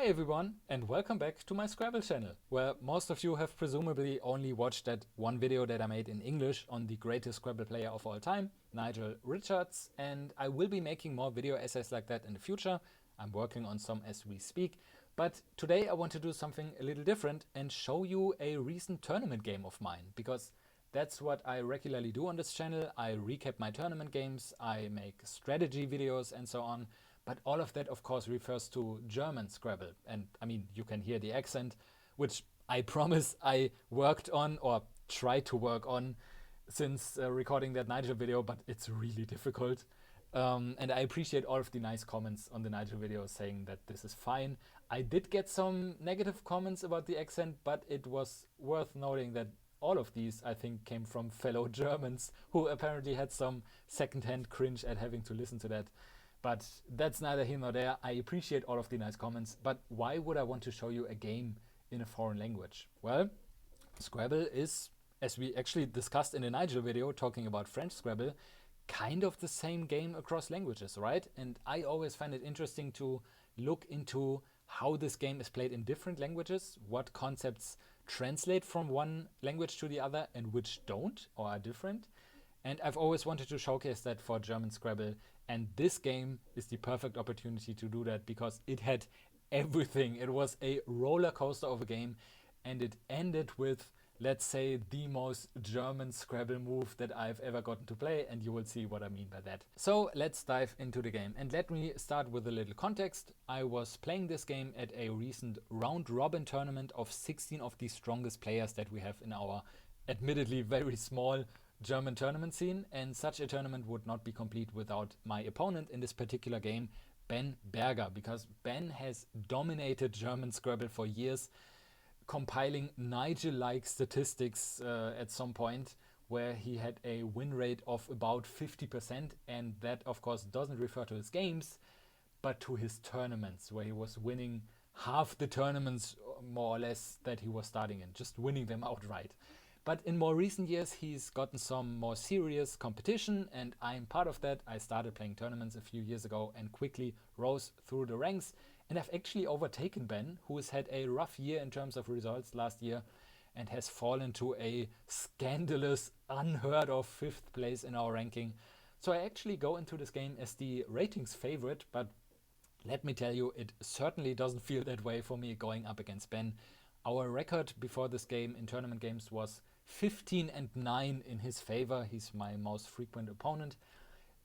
Hi everyone and welcome back to my Scrabble channel, where most of you have presumably only watched that one video that I made in English on the greatest Scrabble player of all time, Nigel Richards, and I will be making more video essays like that in the future. I'm working on some as we speak, but today I want to do something a little different and show you a recent tournament game of mine, because that's what I regularly do on this channel. I recap my tournament games, I make strategy videos and so on. But all of that, of course, refers to German Scrabble. And I mean, you can hear the accent, which I promise I worked on or tried to work on since recording that Nigel video, but it's really difficult. And I appreciate all of the nice comments on the Nigel video saying that this is fine. I did get some negative comments about the accent, but it was worth noting that all of these, I think, came from fellow Germans who apparently had some secondhand cringe at having to listen to that. But that's neither here nor there. I appreciate all of the nice comments, but why would I want to show you a game in a foreign language? Well, Scrabble is, as we actually discussed in the Nigel video talking about French Scrabble, kind of the same game across languages, right? And I always find it interesting to look into how this game is played in different languages, what concepts translate from one language to the other and which don't or are different. And I've always wanted to showcase that for German Scrabble, and this game is the perfect opportunity to do that because it had everything. It was a roller coaster of a game, and it ended with, let's say, the most German Scrabble move that I've ever gotten to play, and you will see what I mean by that. So let's dive into the game, and let me start with a little context. I was playing this game at a recent round-robin tournament of 16 of the strongest players that we have in our admittedly very small German tournament scene, and such a tournament would not be complete without my opponent in this particular game, Ben Berger, because Ben has dominated German Scrabble for years, compiling Nigel-like statistics at some point where he had a win rate of about 50%, and that of course doesn't refer to his games but to his tournaments, where he was winning half the tournaments more or less that he was starting in, just winning them outright. But in more recent years, he's gotten some more serious competition, and I'm part of that. I started playing tournaments a few years ago and quickly rose through the ranks. And I've actually overtaken Ben, who has had a rough year in terms of results last year and has fallen to a scandalous, unheard of 5th place in our ranking. So I actually go into this game as the ratings favorite, but let me tell you, it certainly doesn't feel that way for me going up against Ben. Our record before this game in tournament games was 15-9 in his favor. He's my most frequent opponent.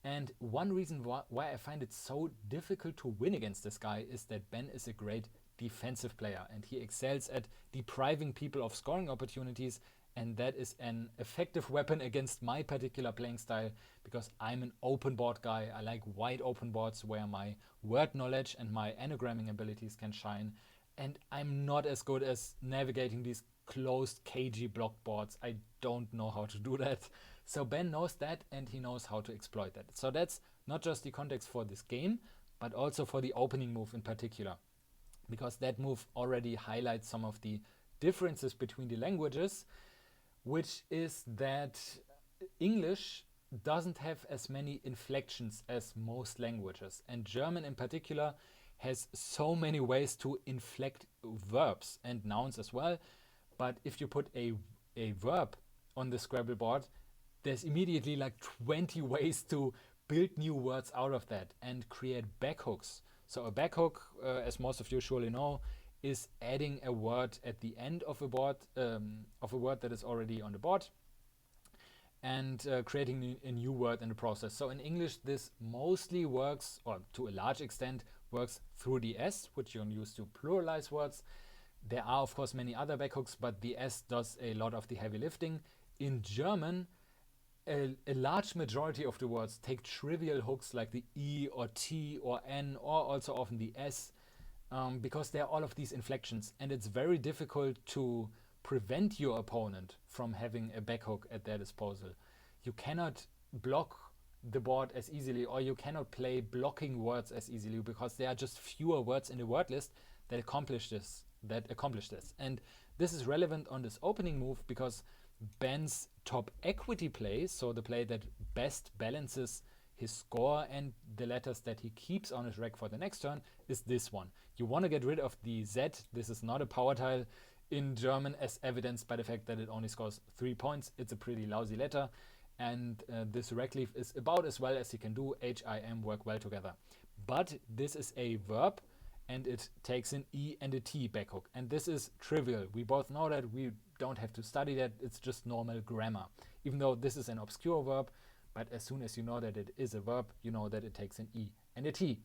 And one reason why I find it so difficult to win against this guy is that Ben is a great defensive player and he excels at depriving people of scoring opportunities, and that is an effective weapon against my particular playing style because I'm an open board guy. I like wide open boards where my word knowledge and my anagramming abilities can shine, and I'm not as good as navigating these closed cagey block boards. I don't know how to do that. So Ben knows that and he knows how to exploit that. So that's not just the context for this game, but also for the opening move in particular, because that move already highlights some of the differences between the languages, which is that English doesn't have as many inflections as most languages, and German in particular has so many ways to inflect verbs and nouns as well. But if you put a verb on the Scrabble board, there's immediately like 20 ways to build new words out of that and create backhooks. So a backhook, as most of you surely know, is adding a word at the end of a board, of a word that is already on the board, and creating a new word in the process. So in English, this mostly works, or to a large extent, works through the S, which you can use to pluralize words. There are, of course, many other backhooks, but the S does a lot of the heavy lifting. In German, a large majority of the words take trivial hooks like the E or T or N, or also often the S, because there are all of these inflections, and it's very difficult to prevent your opponent from having a backhook at their disposal. You cannot block the board as easily, or you cannot play blocking words as easily, because there are just fewer words in the word list that accomplish this. And this is relevant on this opening move because Ben's top equity play, so the play that best balances his score and the letters that he keeps on his rack for the next turn is this one. You want to get rid of the Z. This is not a power tile in German, as evidenced by the fact that it only scores 3 points. It's a pretty lousy letter. And this rack leaf is about as well as you can do. H, I, M work well together. But this is a verb, and it takes an E and a T backhook. And this is trivial. We both know that. We don't have to study that. It's just normal grammar. Even though this is an obscure verb, but as soon as you know that it is a verb, you know that it takes an E and a T.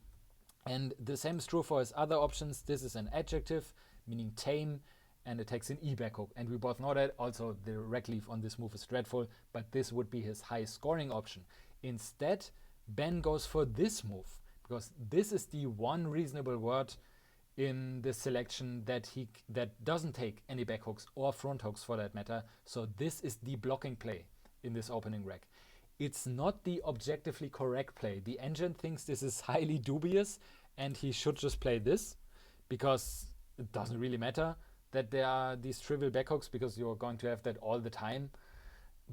And the same is true for his other options. This is an adjective, meaning tame, and it takes an E backhook. And we both know that. Also, the rack leaf on this move is dreadful, but this would be his high scoring option. Instead, Ben goes for this move, because this is the one reasonable word in the selection that doesn't take any backhooks or front hooks for that matter. So this is the blocking play in this opening rack. It's not the objectively correct play. The engine thinks this is highly dubious and he should just play this, because it doesn't really matter that there are these trivial backhooks, because you're going to have that all the time.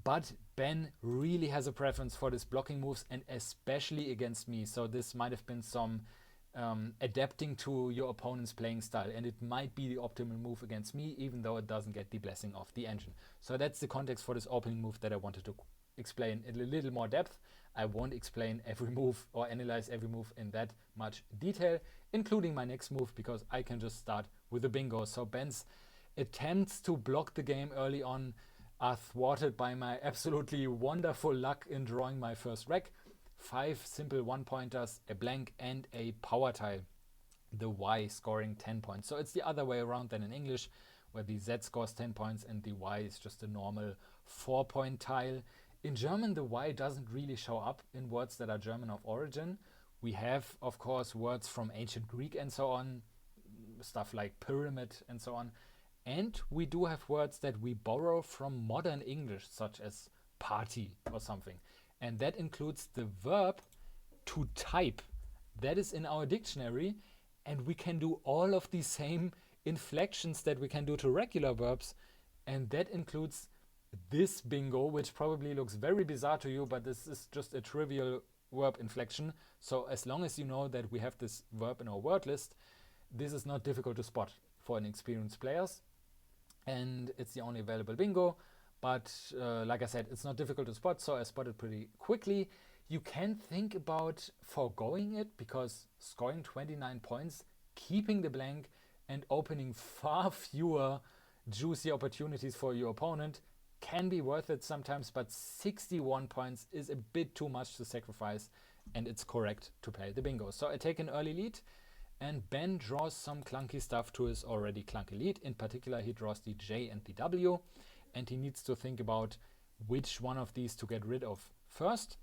But Ben really has a preference for these blocking moves, and especially against me. So this might have been some adapting to your opponent's playing style, and it might be the optimal move against me, even though it doesn't get the blessing of the engine. So that's the context for this opening move that I wanted to explain in a little more depth. I won't explain every move or analyze every move in that much detail, including my next move, because I can just start with a bingo. So Ben's attempts to block the game early on are thwarted by my absolutely wonderful luck in drawing my first rack. 5 simple one-pointers, a blank, and a power tile. The Y scoring 10 points. So it's the other way around than in English, where the Z scores 10 points and the Y is just a normal 4-point tile. In German, the Y doesn't really show up in words that are German of origin. We have, of course, words from ancient Greek and so on, stuff like pyramid and so on. And we do have words that we borrow from modern English, such as party or something. And that includes the verb to type. That is in our dictionary, and we can do all of the same inflections that we can do to regular verbs. And that includes this bingo, which probably looks very bizarre to you, but this is just a trivial verb inflection. So as long as you know that we have this verb in our word list, this is not difficult to spot for inexperienced players. And it's the only available bingo. But like I said, it's not difficult to spot, so I spotted pretty quickly. You can think about foregoing it, because scoring 29 points, keeping the blank, and opening far fewer juicy opportunities for your opponent can be worth it sometimes, but 61 points is a bit too much to sacrifice, and it's correct to play the bingo. So I take an early lead, and Ben draws some clunky stuff to his already clunky lead. In particular, he draws the J and the W, and he needs to think about which one of these to get rid of first.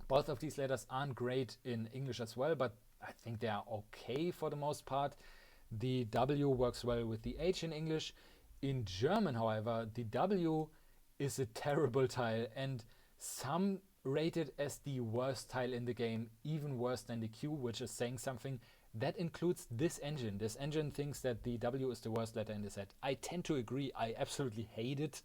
Both of these letters aren't great in English as well, but I think they are okay for the most part. The W works well with the H in English. In German, however, the W is a terrible tile, and some rate it as the worst tile in the game, even worse than the Q, which is saying something. That includes this engine. This engine thinks that the W is the worst letter in the set. I tend to agree. I absolutely hate it.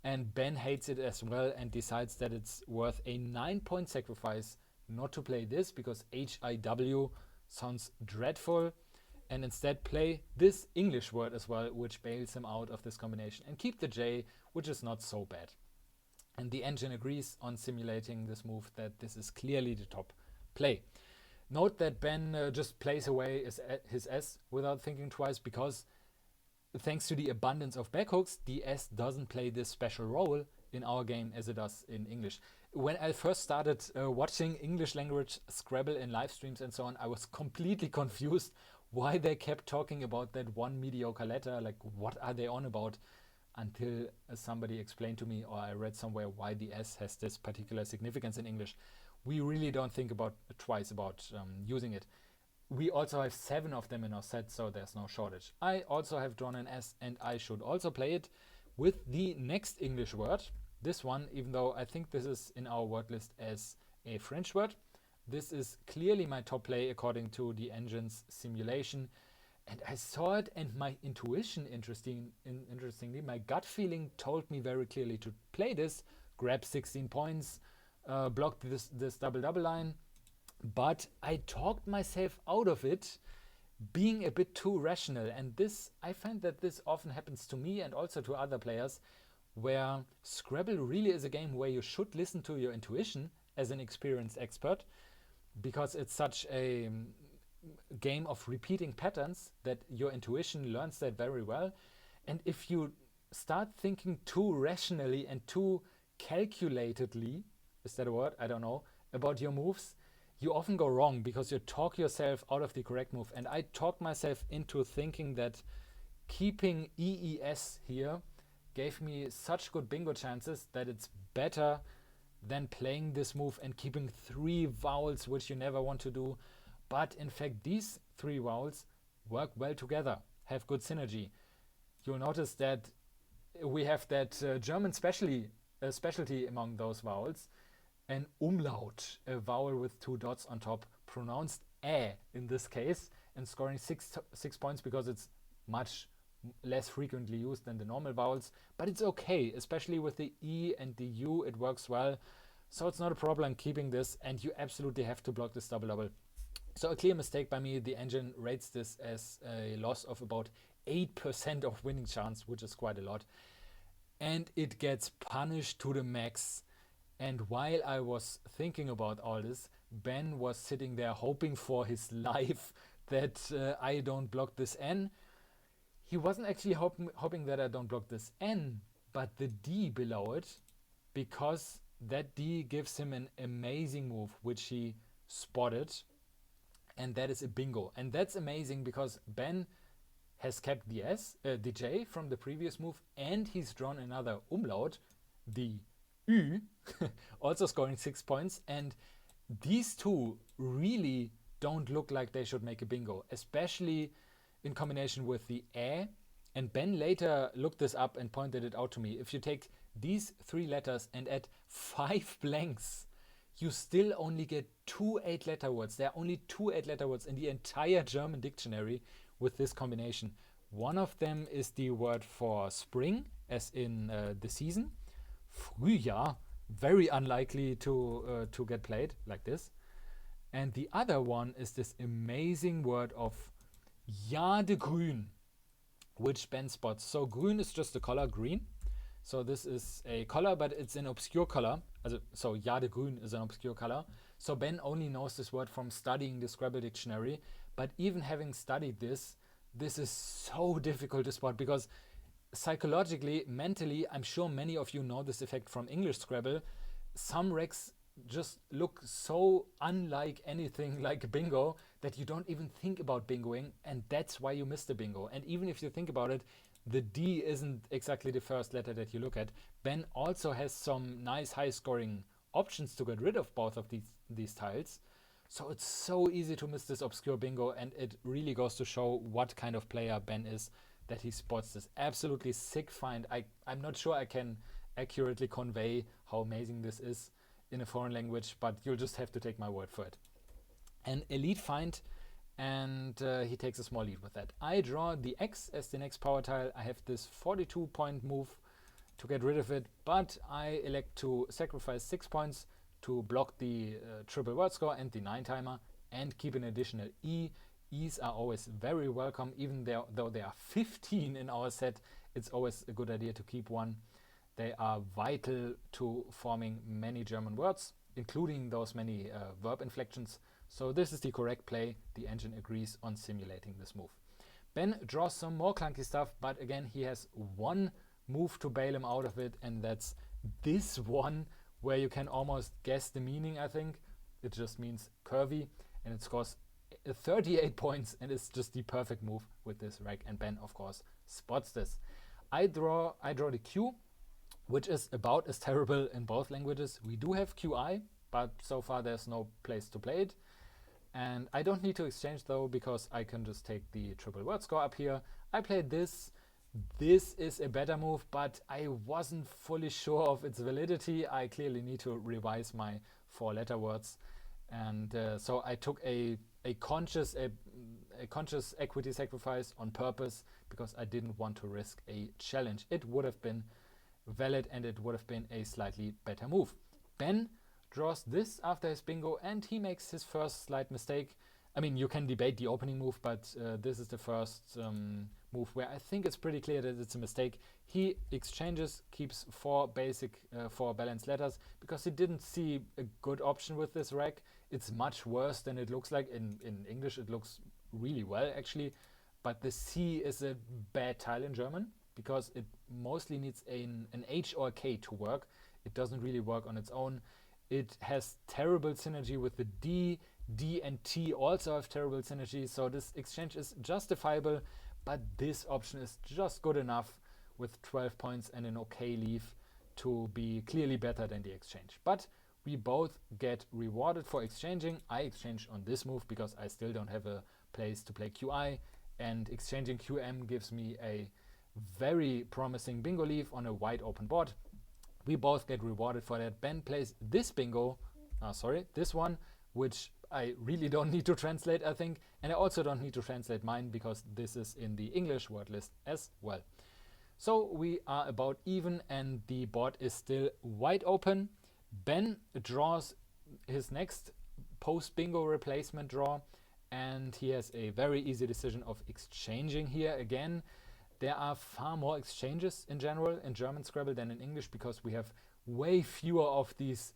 And Ben hates it as well and decides that it's worth a 9-point sacrifice not to play this, because HIW sounds dreadful, and instead play this English word as well, which bails him out of this combination, and keep the J, which is not so bad. And the engine agrees on simulating this move that this is clearly the top play. Note that Ben just plays away his S without thinking twice, because thanks to the abundance of backhooks, the S doesn't play this special role in our game as it does in English. When I first started watching English language Scrabble in live streams and so on, I was completely confused why they kept talking about that one mediocre letter. Like, what are they on about? Until somebody explained to me, or I read somewhere, why the S has this particular significance in English. We really don't think twice about using it. We also have 7 of them in our set, so there's no shortage. I also have drawn an S, and I should also play it with the next English word. This one, even though I think this is in our word list as a French word, this is clearly my top play according to the engine's simulation. And I saw it, and my intuition, interestingly, my gut feeling told me very clearly to play this, grab 16 points, blocked this double line, but I talked myself out of it being a bit too rational. And this, I find that this often happens to me and also to other players, where Scrabble really is a game where you should listen to your intuition as an experienced expert, because it's such a game of repeating patterns that your intuition learns that very well. And if you start thinking too rationally and too calculatedly, is that a word? I don't know, about your moves, you often go wrong because you talk yourself out of the correct move. And I talked myself into thinking that keeping EES here gave me such good bingo chances that it's better than playing this move and keeping 3 vowels, which you never want to do. But in fact, these 3 vowels work well together, have good synergy. You'll notice that we have that German specialty among those vowels, an umlaut, a vowel with 2 dots on top, pronounced in this case, and scoring 6 points because it's much less frequently used than the normal vowels. But it's okay, especially with the E and the U, it works well. So it's not a problem keeping this, and you absolutely have to block this double. So a clear mistake by me. The engine rates this as a loss of about 8% of winning chance, which is quite a lot. And it gets punished to the max. And while I was thinking about all this, Ben was sitting there hoping for his life that I don't block this N. He wasn't actually hoping that I don't block this N, but the D below it, because that D gives him an amazing move, which he spotted, and that is a bingo. And that's amazing because Ben has kept the J from the previous move, and he's drawn another umlaut, the Ü, also scoring 6 points. And these two really don't look like they should make a bingo, especially in combination with the ä. And Ben later looked this up and pointed it out to me. If you take these 3 letters and add 5 blanks, you still only get 2 8-letter words. There are only 2 8-letter words in the entire German dictionary with this combination. One of them is the word for spring, as in the season. Frühjahr, very unlikely to get played like this. And the other one is this amazing word of Jadegrün, which Ben spots. So grün is just the color green. So this is a color, but it's an obscure color. So Jadegrün is an obscure color. So Ben only knows this word from studying the Scrabble dictionary. But even having studied this, this is so difficult to spot because psychologically, mentally, I'm sure many of you know this effect from English Scrabble. Some recs just look so unlike anything like bingo that you don't even think about bingoing, and that's why you miss the bingo. And even if you think about it, the D isn't exactly the first letter that you look at. Ben also has some nice high scoring options to get rid of both of these tiles. So it's so easy to miss this obscure bingo, and it really goes to show what kind of player Ben is, that he spots this absolutely sick find. I'm not sure I can accurately convey how amazing this is in a foreign language, but you'll just have to take my word for it. An elite find, and he takes a small lead with that. I draw the X as the next power tile. I have this 42-point move to get rid of it, but I elect to sacrifice 6 points to block the triple word score and the 9 timer and keep an additional E. E's are always very welcome, even though there are 15 in our set. It's always a good idea to keep one. They are vital to forming many German words, including those many verb inflections. So this is the correct play. The engine agrees on simulating this move. Ben draws some more clunky stuff, but again, he has one move to bail him out of it, and that's this one, where you can almost guess the meaning, I think. It just means curvy, and it scores 38 points, and it's just the perfect move with this reg, and Ben, of course, spots this. I draw the Q, which is about as terrible in both languages. We do have QI, but so far there's no place to play it. And I don't need to exchange though, because I can just take the triple word score up here. I played this. This is a better move, but I wasn't fully sure of its validity. I clearly need to revise my 4-letter words. And so I took a conscious equity sacrifice on purpose, because I didn't want to risk a challenge. It would have been valid, and it would have been a slightly better move. Ben draws this after his bingo, and he makes his first slight mistake. I mean, you can debate the opening move, but this is the first move where I think it's pretty clear that it's a mistake. He exchanges, keeps four balanced letters, because he didn't see a good option with this rack. It's much worse than it looks like. In English, it looks really well, actually. But the C is a bad tile in German, because it mostly needs an H or a K to work. It doesn't really work on its own. It has terrible synergy with the D. D and T also have terrible synergy, so this exchange is justifiable, but this option is just good enough with 12 points and an okay leave to be clearly better than the exchange. But we both get rewarded for exchanging. I exchange on this move because I still don't have a place to play QI, and exchanging QM gives me a very promising bingo leave on a wide open board. We both get rewarded for that. Ben plays this bingo, this one, which I really don't need to translate, I think. And I also don't need to translate mine because this is in the English word list as well. So we are about even and the board is still wide open. Ben draws his next post-bingo replacement draw, and he has a very easy decision of exchanging here again. There are far more exchanges in general in German Scrabble than in English, because we have way fewer of these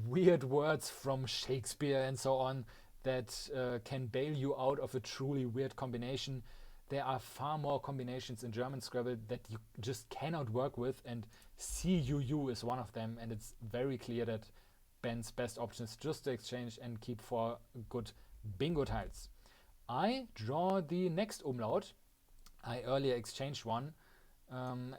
weird words from Shakespeare and so on that can bail you out of a truly weird combination. There are far more combinations in German Scrabble that you just cannot work with, and CUU is one of them, and it's very clear that Ben's best option is just to exchange and keep 4 good bingo tiles. I draw the next umlaut. I earlier exchanged one,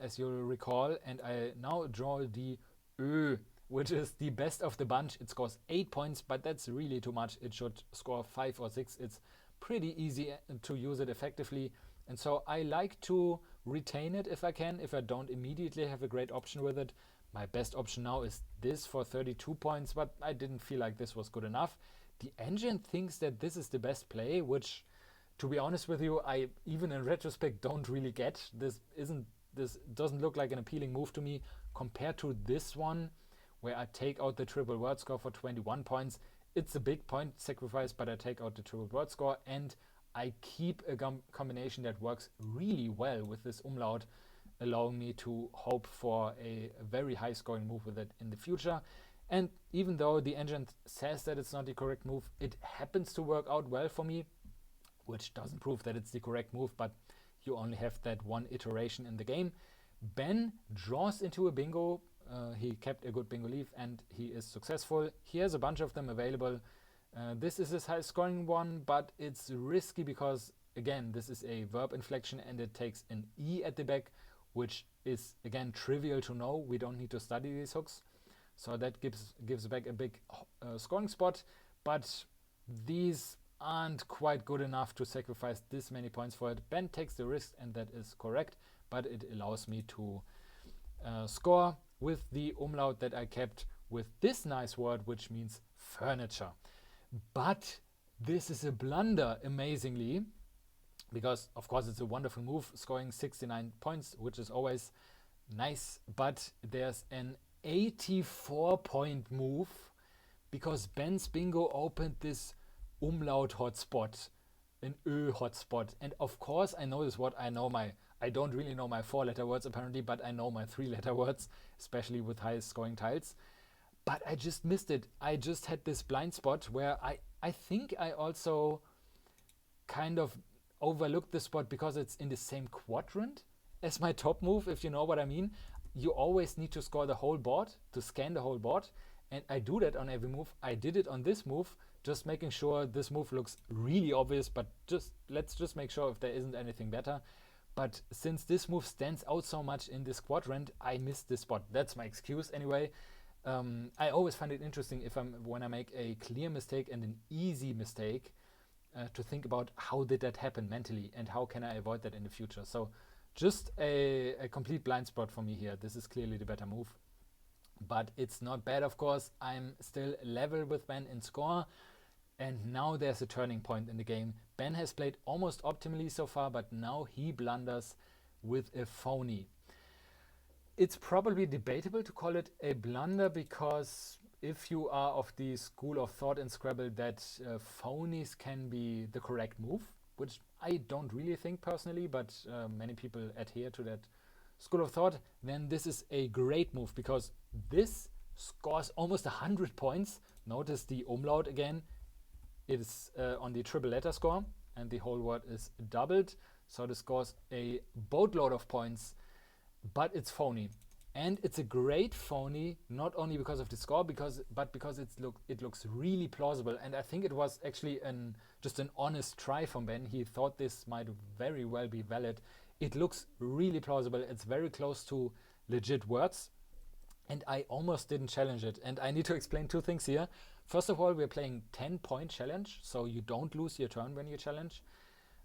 as you'll recall, and I now draw the Ö, which is the best of the bunch. It scores 8 points, but that's really too much. It should score 5 or 6. It's pretty easy to use it effectively, and so I like to retain it if I can, if I don't immediately have a great option with it. My best option now is this for 32 points, but I didn't feel like this was good enough. The engine thinks that this is the best play, which, to be honest with you, I even in retrospect don't really get. This doesn't look like an appealing move to me compared to this one, where I take out the triple word score for 21 points. It's a big point sacrifice, but I take out the triple word score and I keep a combination that works really well with this umlaut, allowing me to hope for a very high scoring move with it in the future. And even though the engine says that it's not the correct move, it happens to work out well for me, which doesn't prove that it's the correct move, but you only have that one iteration in the game. Ben draws into a bingo. He kept a good bingo leaf and he is successful. He has a bunch of them available. This is his high scoring one, but it's risky because, again, this is a verb inflection and it takes an E at the back, which is, again, trivial to know. We don't need to study these hooks. So that gives back a big scoring spot, but these aren't quite good enough to sacrifice this many points for it. Ben takes the risk, and that is correct, but it allows me to score with the umlaut that I kept with this nice word, which means furniture. But this is a blunder, amazingly, because of course it's a wonderful move, scoring 69 points, which is always nice, but there's an 84-point move because Ben's bingo opened this umlaut hotspot, an Ö hotspot. And of course I know this word. I don't really know my 4-letter words apparently, but I know my 3-letter words, especially with high scoring tiles. But I just missed it. I just had this blind spot where I think I also kind of overlooked the spot because it's in the same quadrant as my top move, if you know what I mean. You always need to score the whole board, to scan the whole board, and I do that on every move. I did it on this move, just making sure this move looks really obvious, but let's just make sure if there isn't anything better. But since this move stands out so much in this quadrant, I missed this spot. That's my excuse anyway. I always find it interesting when I make a clear mistake and an easy mistake, to think about how did that happen mentally and how can I avoid that in the future. So just a complete blind spot for me here. This is clearly the better move, but it's not bad, of course. I'm still level with Ben in score, and now there's a turning point in the game. Ben has played almost optimally so far, but now he blunders with a phony. It's probably debatable to call it a blunder because if you are of the school of thought in Scrabble that phonies can be the correct move, which I don't really think personally, but many people adhere to that school of thought, then this is a great move because this scores almost 100 points. Notice the umlaut again. It is on the triple letter score, and the whole word is doubled. So this scores a boatload of points, but it's phony. And it's a great phony, not only because of the score, but because it looks really plausible. And I think it was actually just an honest try from Ben. He thought this might very well be valid. It looks really plausible. It's very close to legit words. And I almost didn't challenge it. And I need to explain two things here. First of all, we're playing 10-point challenge, so you don't lose your turn when you challenge.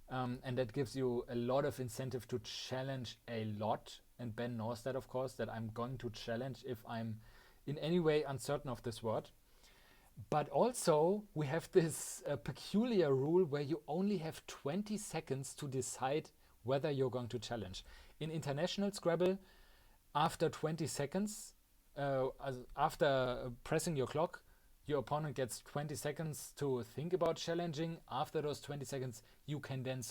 And that gives you a lot of incentive to challenge a lot. And Ben knows that, of course, that I'm going to challenge if I'm in any way uncertain of this word. But also, we have this peculiar rule where you only have 20 seconds to decide whether you're going to challenge. In international Scrabble, after 20 seconds, after pressing your clock, your opponent gets 20 seconds to think about challenging. After those 20 seconds, you can then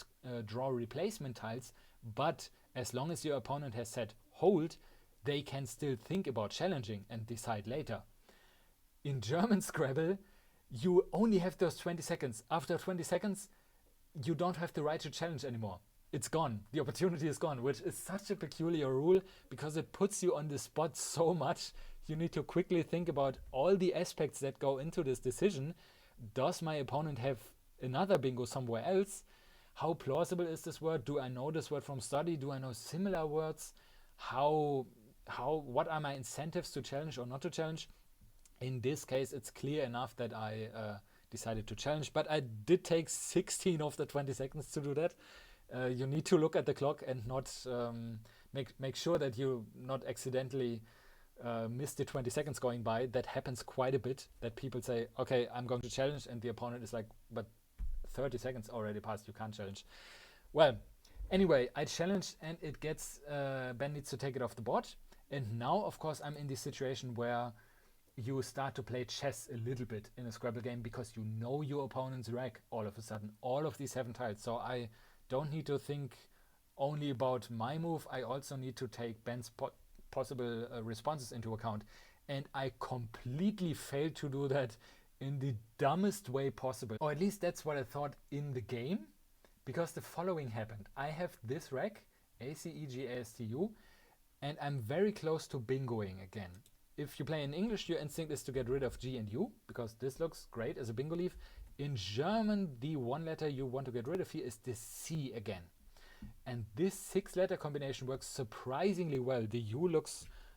draw replacement tiles. But as long as your opponent has said hold, they can still think about challenging and decide later. In German Scrabble, you only have those 20 seconds. After 20 seconds, you don't have the right to challenge anymore. It's gone. The opportunity is gone, which is such a peculiar rule because it puts you on the spot so much. You need to quickly think about all the aspects that go into this decision. Does my opponent have another bingo somewhere else? How plausible is this word? Do I know this word from study? Do I know similar words? What are my incentives to challenge or not to challenge? In this case, it's clear enough that I decided to challenge, but I did take 16 of the 20 seconds to do that. You need to look at the clock and not make sure that you not accidentally miss the 20 seconds going by. That happens quite a bit, that people say, okay, I'm going to challenge, and the opponent is like, but 30 seconds already passed, you can't challenge. Well, anyway, I challenged and it gets, Ben needs to take it off the board. And now, of course, I'm in this situation where you start to play chess a little bit in a Scrabble game because you know your opponent's rack all of a sudden, all of these 7 tiles. So I don't need to think only about my move. I also need to take Ben's possible responses into account. And I completely failed to do that in the dumbest way possible. Or at least that's what I thought in the game, because the following happened. I have this rack, ACEGASTU, and I'm very close to bingoing again. If you play in English, your instinct is to get rid of G and U, because this looks great as a bingo leaf. In German, the one letter you want to get rid of here is the C again. And this 6-letter combination works surprisingly well. The U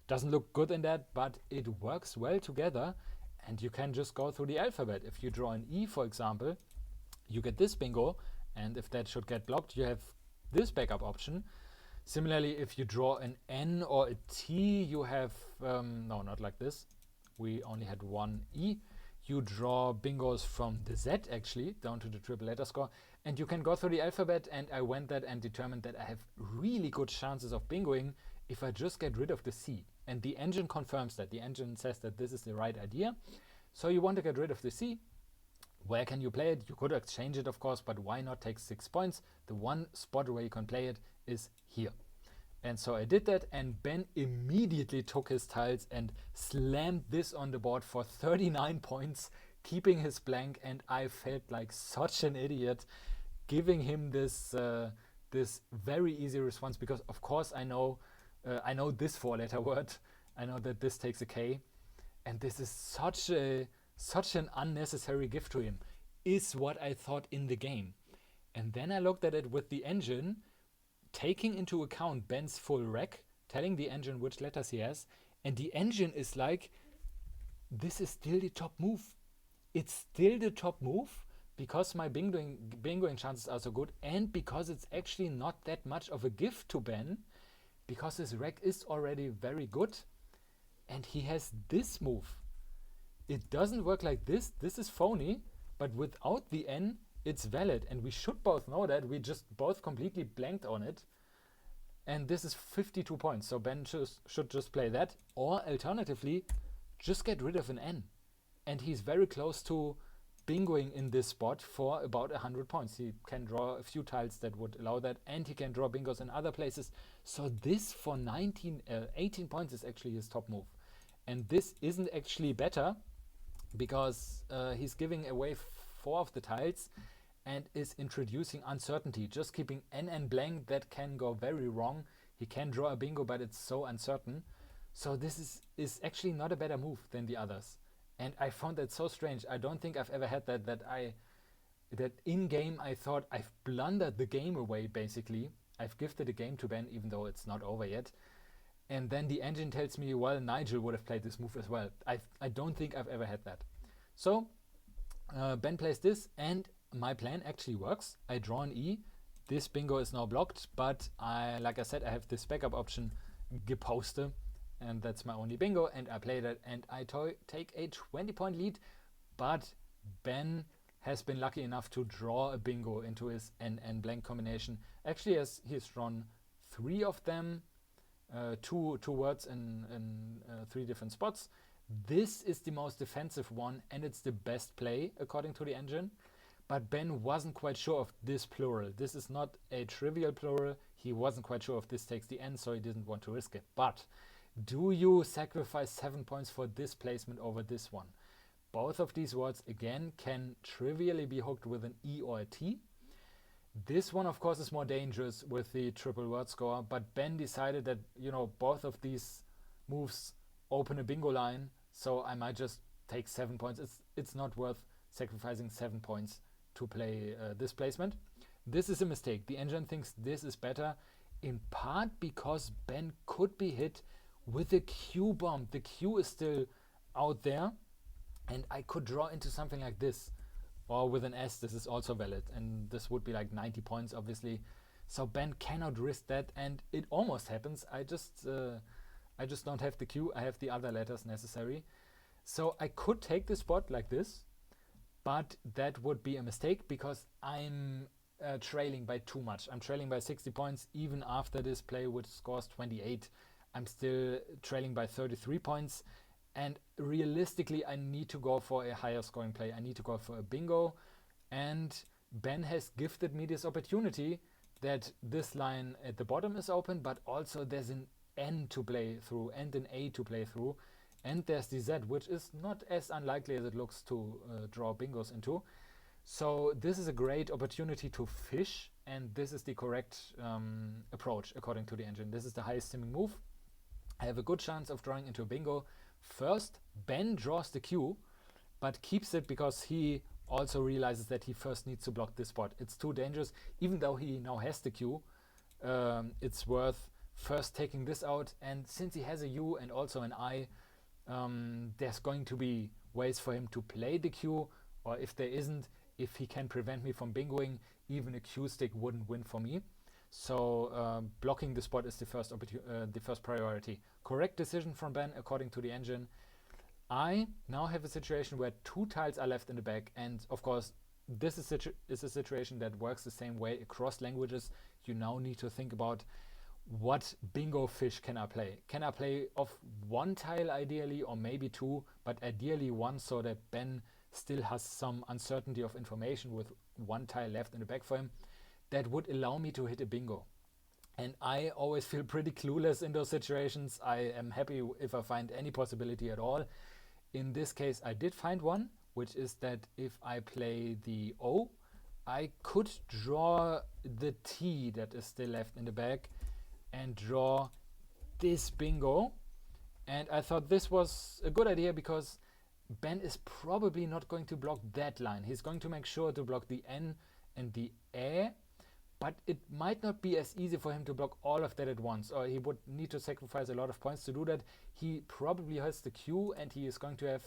doesn't look good in that, but it works well together. And you can just go through the alphabet. If you draw an E, for example, you get this bingo. And if that should get blocked, you have this backup option. Similarly, if you draw an N or a T, you have, no, not like this. We only had one E. You draw bingos from the Z, actually, down to the triple letter score. And you can go through the alphabet, and I went that and determined that I have really good chances of bingoing if I just get rid of the C. And the engine confirms that. The engine says that this is the right idea. So you want to get rid of the C. Where can you play it? You could exchange it, of course, but why not take 6 points? The one spot where you can play it is here. And so I did that, and Ben immediately took his tiles and slammed this on the board for 39 points, keeping his blank, and I felt like such an idiot giving him this this very easy response, because of course I know this 4-letter word. I know that this takes a K, and this is such an unnecessary gift to him, is what I thought in the game. And then I looked at it with the engine, taking into account Ben's full rack, telling the engine which letters he has, and the engine is like, this is still the top move. It's still the top move because my bingoing chances are so good, and because it's actually not that much of a gift to Ben, because his rack is already very good, and he has this move. It doesn't work like this. This is phony, but without the N, it's valid, and we should both know that. We just both completely blanked on it, and this is 52 points, so Ben should just play that, or alternatively, just get rid of an N. and he's very close to bingoing in this spot for about 100 points. He can draw a few tiles that would allow that, and he can draw bingos in other places. So this for 18 points is actually his top move. And this isn't actually better because he's giving away 4 of the tiles and is introducing uncertainty. Just keeping n blank, that can go very wrong. He can draw a bingo, but it's so uncertain. So this is actually not a better move than the others. And I found that so strange. I don't think I've ever had that in game I thought I've blundered the game away, basically. I've gifted a game to Ben, even though it's not over yet. And then the engine tells me, well, Nigel would have played this move as well. I don't think I've ever had that. So Ben plays this, and my plan actually works. I draw an E. This bingo is now blocked, but like I said, I have this backup option, Geposte, and that's my only bingo, and I play that, and I take a 20-point lead, but Ben has been lucky enough to draw a bingo into his N blank combination. Actually, he's drawn 3 of them, two words in 3 different spots. This is the most defensive one, and it's the best play according to the engine. But Ben wasn't quite sure of this plural. This is not a trivial plural. He wasn't quite sure if this takes the N, so he didn't want to risk it. But do you sacrifice 7 points for this placement over this one? Both of these words, again, can trivially be hooked with an E or a T. This one, of course, is more dangerous with the triple word score, but Ben decided that, both of these moves open a bingo line, so I might just take 7 points. It's not worth sacrificing 7 points to play this placement. This is a mistake. The engine thinks this is better, in part because Ben could be hit with a Q bomb. The Q is still out there, and I could draw into something like this. Or with an S, this is also valid, and this would be like 90 points, obviously. So Ben cannot risk that, and it almost happens. I just don't have the Q. I have the other letters necessary. So I could take the spot like this, but that would be a mistake because I'm trailing by too much. I'm trailing by 60 points even after this play, which scores 28. I'm still trailing by 33 points. And realistically, I need to go for a higher scoring play. I need to go for a bingo. And Ben has gifted me this opportunity that this line at the bottom is open, but also there's an N to play through and an A to play through. And there's the Z, which is not as unlikely as it looks to draw bingos into. So this is a great opportunity to fish, and this is the correct approach according to the engine. This is the highest simming move. I have a good chance of drawing into a bingo. First, Ben draws the Q, but keeps it because he also realizes that he first needs to block this spot. It's too dangerous. Even though he now has the Q, it's worth first taking this out. And since he has a U and also an I, there's going to be ways for him to play the Q, or if there isn't, if he can prevent me from bingoing, even a Q stick wouldn't win for me. So blocking the spot is the first priority. Correct decision from Ben according to the engine. I now have a situation where 2 tiles are left in the back, and of course this is a situation that works the same way across languages. You now need to think about what bingo fish can I play. Can I play off 1 tile ideally, or maybe 2, but ideally 1, so that Ben still has some uncertainty of information with 1 tile left in the back for him. That would allow me to hit a bingo. And I always feel pretty clueless in those situations. I am happy if I find any possibility at all. In this case, I did find one, which is that if I play the O, I could draw the T that is still left in the bag and draw this bingo. And I thought this was a good idea because Ben is probably not going to block that line. He's going to make sure to block the N and the E, but it might not be as easy for him to block all of that at once, or he would need to sacrifice a lot of points to do that. He probably has the Q, and he is going to have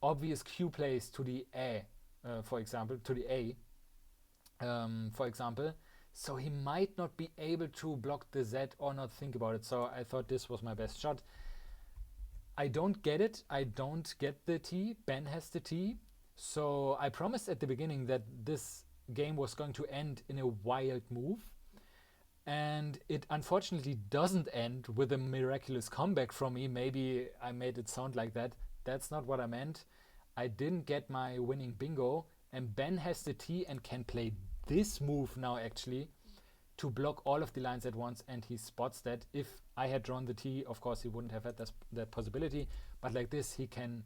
obvious Q plays to the E, for example, to the A, for example. So he might not be able to block the Z or not think about it. So I thought this was my best shot. I don't get it. I don't get the T. Ben has the T. So I promised at the beginning that this game was going to end in a wild move, and it unfortunately doesn't end with a miraculous comeback from me. Maybe I made it sound like that. That's not what I meant. I didn't get my winning bingo, and Ben has the T and can play this move now actually to block all of the lines at once, and he spots that. If I had drawn the T, of course he wouldn't have had that possibility, but like this he can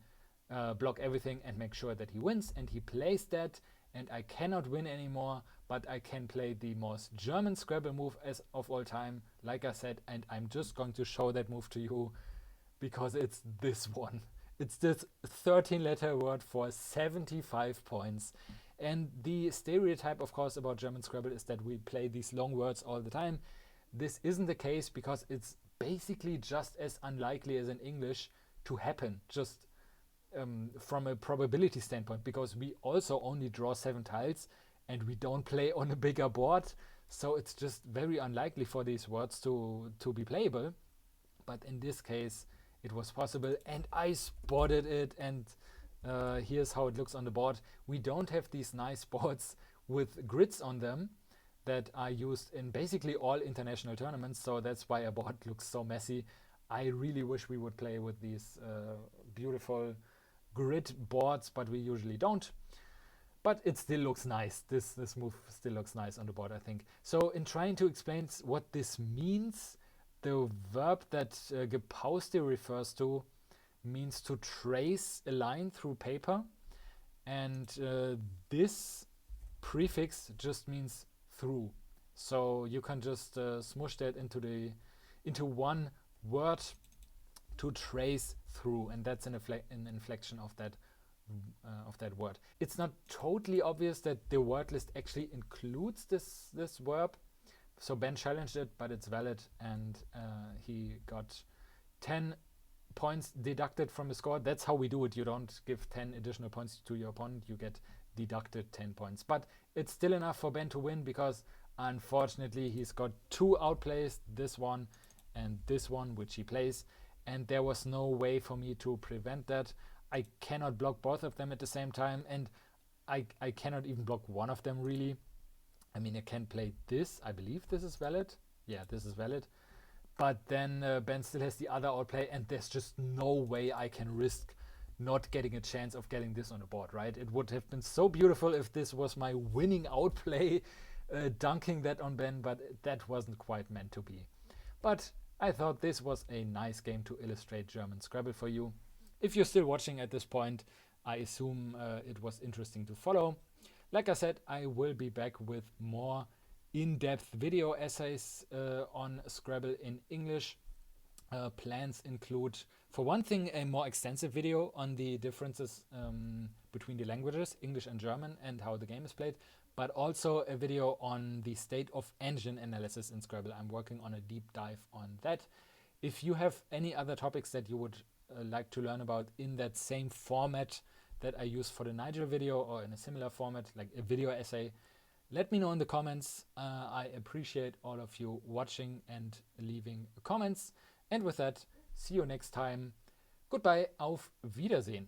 block everything and make sure that he wins, and he plays that, and I cannot win anymore, but I can play the most German Scrabble move as of all time, like I said, and I'm just going to show that move to you because it's this one. It's this 13-letter word for 75 points. And the stereotype, of course, about German Scrabble is that we play these long words all the time. This isn't the case because it's basically just as unlikely as in English to happen, just from a probability standpoint, because we also only draw 7 tiles and we don't play on a bigger board. So it's just very unlikely for these words to be playable. But in this case, it was possible, and I spotted it, and here's how it looks on the board. We don't have these nice boards with grids on them that are used in basically all international tournaments, so that's why a board looks so messy. I really wish we would play with these beautiful grid boards, but we usually don't. But it still looks nice. This move still looks nice on the board, I think. So in trying to explain what this means, the verb that gepauste refers to means to trace a line through paper, and this prefix just means through. So you can just smush that into one word to trace through, and that's an inflection of that word. It's not totally obvious that the word list actually includes this verb. So Ben challenged it, but it's valid, and he got 10 points deducted from the score. That's how we do it. You don't give 10 additional points to your opponent. You get deducted 10 points. But it's still enough for Ben to win because unfortunately he's got 2 outplays, this one and this one, which he plays. And there was no way for me to prevent that. I cannot block both of them at the same time, and I cannot even block one of them really. I mean, I can play this. I believe this is valid. Yeah, this is valid. But then Ben still has the other outplay, and there's just no way I can risk not getting a chance of getting this on the board, right? It would have been so beautiful if this was my winning outplay, dunking that on Ben, but that wasn't quite meant to be. But I thought this was a nice game to illustrate German Scrabble for you. If you're still watching at this point, I assume it was interesting to follow. Like I said, I will be back with more in-depth video essays on Scrabble in English. Plans include, for one thing, a more extensive video on the differences between the languages, English and German, and how the game is played, but also a video on the state of engine analysis in Scrabble. I'm working on a deep dive on that. If you have any other topics that you would like to learn about in that same format that I use for the Nigel video, or in a similar format, like a video essay, let me know in the comments. I appreciate all of you watching and leaving comments. And with that, see you next time. Goodbye, auf Wiedersehen.